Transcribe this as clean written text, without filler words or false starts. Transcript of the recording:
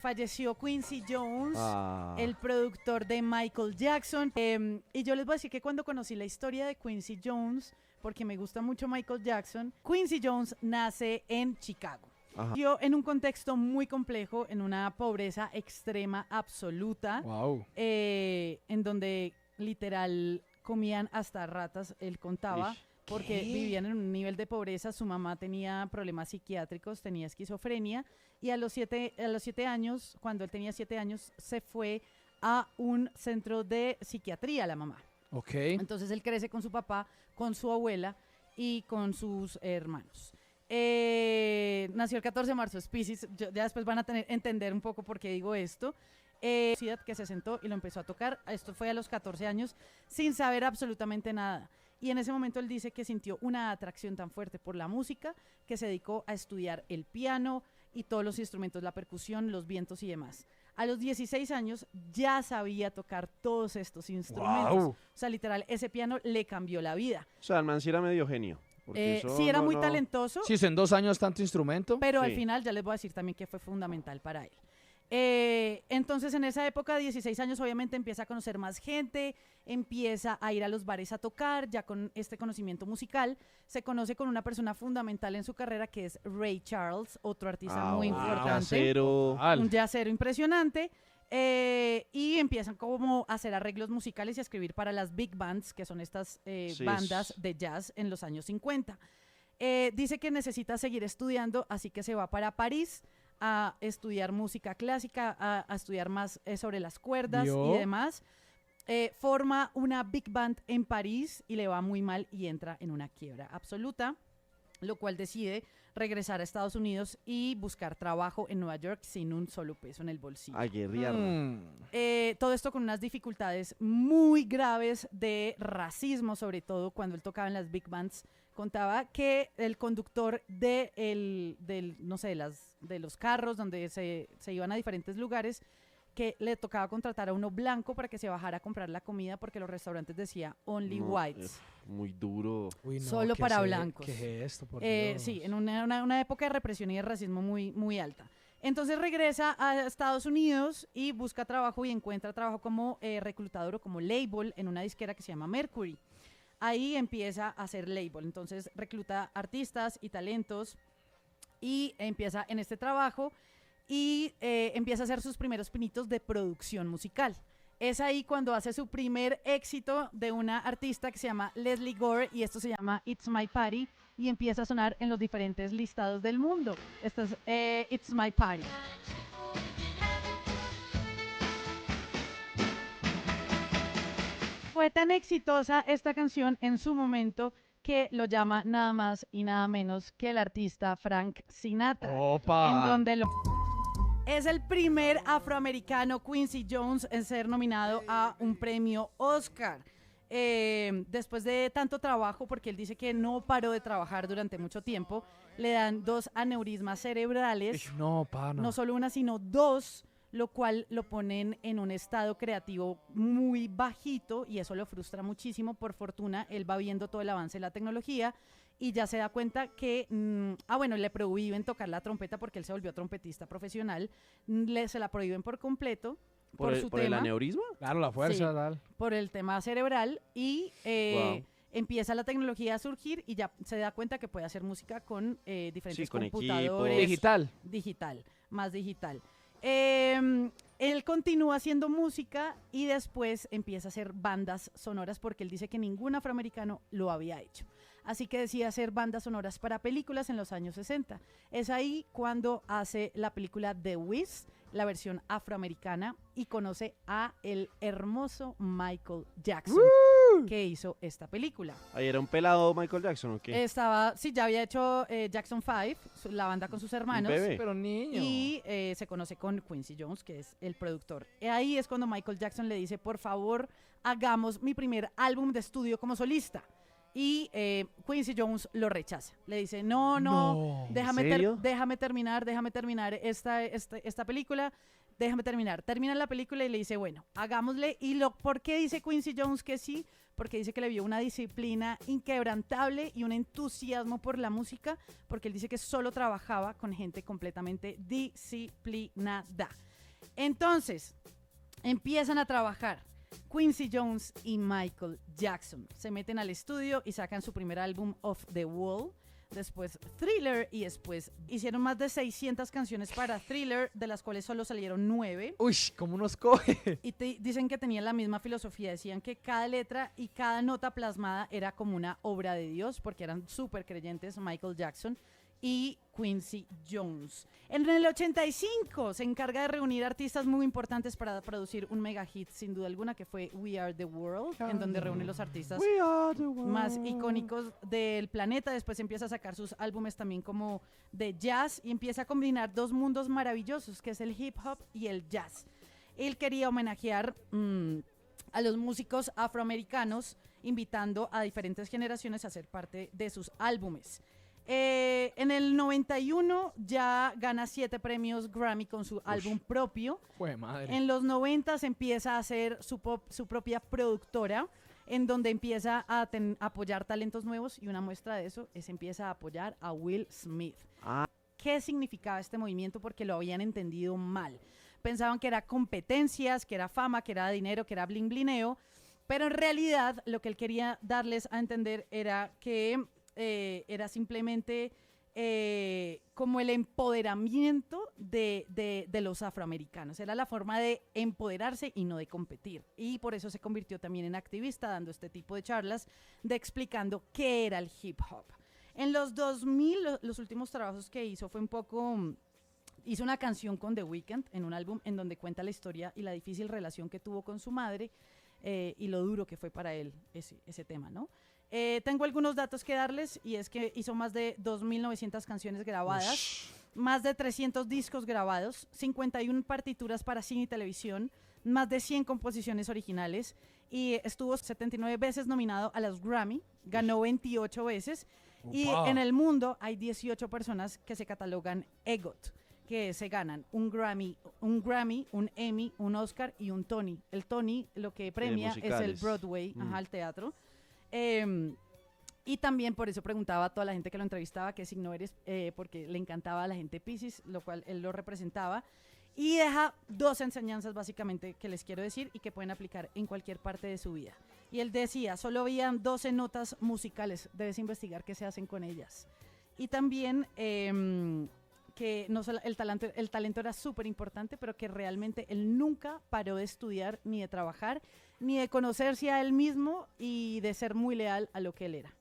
Falleció Quincy Jones, Ah. el productor de Michael Jackson. Y yo les voy a decir que cuando conocí la historia de Quincy Jones, porque me gusta mucho Michael Jackson, Quincy Jones nace en Chicago. Ajá. Yo en un contexto muy complejo, en una pobreza extrema absoluta, Wow. en donde literal comían hasta ratas, él contaba. Ish. Porque vivían en un nivel de pobreza, su mamá tenía problemas psiquiátricos, tenía esquizofrenia, y a los 7 años, cuando él tenía 7 años, se fue a un centro de psiquiatría, la mamá. Ok. Entonces él crece con su papá, con su abuela y con sus hermanos. Nació el 14 de marzo, es Piscis, ya después van a entender un poco por qué digo esto. Ciudad que se sentó y lo empezó a tocar, esto fue a los 14 años, sin saber absolutamente nada. Y en ese momento él dice que sintió una atracción tan fuerte por la música que se dedicó a estudiar el piano y todos los instrumentos, la percusión, los vientos y demás. A los 16 años ya sabía tocar todos estos instrumentos. Wow. O sea, literal, ese piano le cambió la vida. O sea, el man sí era medio genio. porque eso Sí, era no- muy no- talentoso, Sí, en 2 años tanto instrumento. pero al Sí. final ya les voy a decir también que fue fundamental para él. Entonces en esa época, 16 años, obviamente empieza a conocer más gente, empieza a ir a los bares a tocar, ya con este conocimiento musical, se conoce con una persona fundamental en su carrera que es Ray Charles, otro artista muy un importante, casero. un jazzero impresionante, y empiezan como a hacer arreglos musicales y a escribir para las big bands, que son estas Sí, bandas de jazz en los años 50. Dice que necesita seguir estudiando, así que se va para París a estudiar música clásica, a estudiar más sobre las cuerdas ¿Vio? y demás. Forma una big band en París y le va muy mal y entra en una quiebra absoluta, lo cual decide regresar a Estados Unidos y buscar trabajo en Nueva York sin un solo peso en el bolsillo. A guerrear. Todo esto con unas dificultades muy graves de racismo, sobre todo cuando él tocaba en las big bands. Contaba que el conductor no sé, de los carros donde se iban a diferentes lugares, que le tocaba contratar a uno blanco para que se bajara a comprar la comida porque los restaurantes decía only No, whites. Muy duro. Uy, no, Solo ¿qué para es blancos. ¿Qué es esto? Por Dios. Sí, en una época de represión y de racismo muy, muy alta. Entonces regresa a Estados Unidos y busca trabajo y encuentra trabajo como reclutador o como label en una disquera que se llama Mercury. Ahí empieza a hacer label, entonces recluta artistas y talentos y empieza en este trabajo y empieza a hacer sus primeros pinitos de producción musical. Es ahí cuando hace su primer éxito de una artista que se llama Leslie Gore y esto se llama It's My Party y empieza a sonar en los diferentes listados del mundo. Esto es It's My Party. Fue tan exitosa esta canción en su momento que lo llama nada más y nada menos que el artista Frank Sinatra. ¡Opa! En donde es el primer afroamericano, Quincy Jones, en ser nominado a un premio Oscar. Después de tanto trabajo, porque él dice que no paró de trabajar durante mucho tiempo, le dan 2 aneurismas cerebrales, No, pana. no solo una, sino 2, lo cual lo ponen en un estado creativo muy bajito y eso lo frustra muchísimo. Por fortuna, él va viendo todo el avance de la tecnología y ya se da cuenta que, le prohíben tocar la trompeta porque él se volvió trompetista profesional, se la prohíben por completo por su ¿Por el tema, aneurisma? Claro, la fuerza, Sí. tal. por el tema cerebral y Wow. empieza la tecnología a surgir y ya se da cuenta que puede hacer música con diferentes Sí, con computadores. equipos. Digital. Más digital. Él continúa haciendo música y después empieza a hacer bandas sonoras porque él dice que ningún afroamericano lo había hecho. Así que decide hacer bandas sonoras para películas en los años 60. Es ahí cuando hace la película The Wiz, la versión afroamericana, y conoce a el hermoso Michael Jackson, que hizo esta película. Ahí era un pelado Michael Jackson, ¿o qué? Ya había hecho Jackson 5, la banda con sus hermanos. bebé. Pero niño. Y se conoce con Quincy Jones, que es el productor. Ahí es cuando Michael Jackson le dice, por favor, hagamos mi primer álbum de estudio como solista. Y Quincy Jones lo rechaza. Le dice, no, déjame, ¿En serio? déjame terminar esta película. Déjame terminar. Termina la película y le dice, bueno, hagámosle. ¿Por qué dice Quincy Jones que sí? Porque dice que le vio una disciplina inquebrantable y un entusiasmo por la música, porque él dice que solo trabajaba con gente completamente disciplinada. Entonces, empiezan a trabajar. Quincy Jones y Michael Jackson se meten al estudio y sacan su primer álbum, Off the Wall, después Thriller, y después hicieron más de 600 canciones para Thriller, de las cuales solo salieron 9. Uy, ¿cómo nos coge? Y dicen que tenían la misma filosofía, decían que cada letra y cada nota plasmada era como una obra de Dios, porque eran súper creyentes Michael Jackson y Quincy Jones. En el 85 se encarga de reunir artistas muy importantes para producir un mega hit, sin duda alguna, que fue We Are the World, en donde reúne los artistas más icónicos del planeta. Después empieza a sacar sus álbumes también como de jazz y empieza a combinar dos mundos maravillosos, que es el hip hop y el jazz. Él quería homenajear a los músicos afroamericanos, invitando a diferentes generaciones a ser parte de sus álbumes. En el 91 ya gana 7 premios Grammy con su álbum propio. Jue madre. En los 90 empieza a hacer su propia productora, en donde empieza a apoyar talentos nuevos, y una muestra de eso es empieza a apoyar a Will Smith. ¿Qué significaba este movimiento? Porque lo habían entendido mal. Pensaban que era competencias, que era fama, que era dinero, que era bling blineo, pero en realidad lo que él quería darles a entender era que era simplemente como el empoderamiento de los afroamericanos. Era la forma de empoderarse y no de competir. Y por eso se convirtió también en activista, dando este tipo de charlas, explicando qué era el hip hop. En los 2000, los últimos trabajos que hizo fue hizo una canción con The Weeknd en un álbum en donde cuenta la historia y la difícil relación que tuvo con su madre, y lo duro que fue para él ese tema, ¿no? Tengo algunos datos que darles, y es que hizo más de 2.900 canciones grabadas, más de 300 discos grabados, 51 partituras para cine y televisión, más de 100 composiciones originales, y estuvo 79 veces nominado a los Grammy, ganó 28 veces, y en el mundo hay 18 personas que se catalogan EGOT, que se ganan un Grammy, un Emmy, un Oscar y un Tony. El Tony lo que premia es el Broadway, el teatro. Y también por eso preguntaba a toda la gente que lo entrevistaba qué signo eres, porque le encantaba a la gente Piscis, lo cual él lo representaba. Y deja 2 enseñanzas básicamente que les quiero decir y que pueden aplicar en cualquier parte de su vida. Y él decía, solo habían 12 notas musicales, debes investigar qué se hacen con ellas. Y también que no solo el talento era súper importante, pero que realmente él nunca paró de estudiar, ni de trabajar, ni de conocerse a él mismo, y de ser muy leal a lo que él era.